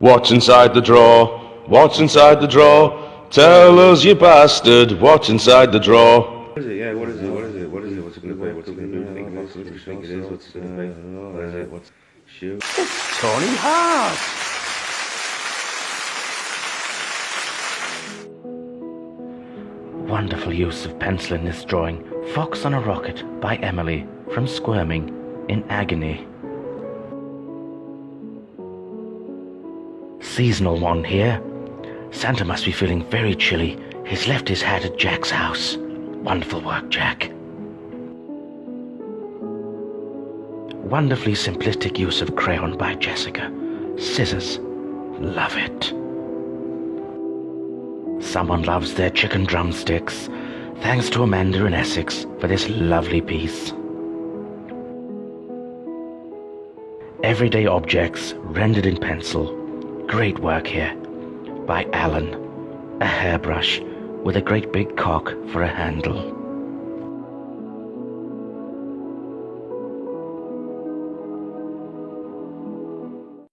What's inside the drawer? What's inside the drawer? Tell us, you bastard, what's inside the drawer? What is it? Yeah, what is it? What is it? What is it? What's it gonna be? What's it gonna do? Think it is? What do you think it is? What's it gonna be? What is it? What's shoe? It's Tony Hart! Wonderful use of pencil in this drawing. Fox on a Rocket by Emily from Squirming in Agony. Seasonal one here. Santa must be feeling very chilly. He's left his hat at Jack's house. Wonderful work, Jack. Wonderfully simplistic use of crayon by Jessica. Scissors. Love it. Someone loves their chicken drumsticks. Thanks to Amanda in Essex for this lovely piece. Everyday objects rendered in pencil. Great work here by Alan. A hairbrush with a great big cock for a handle.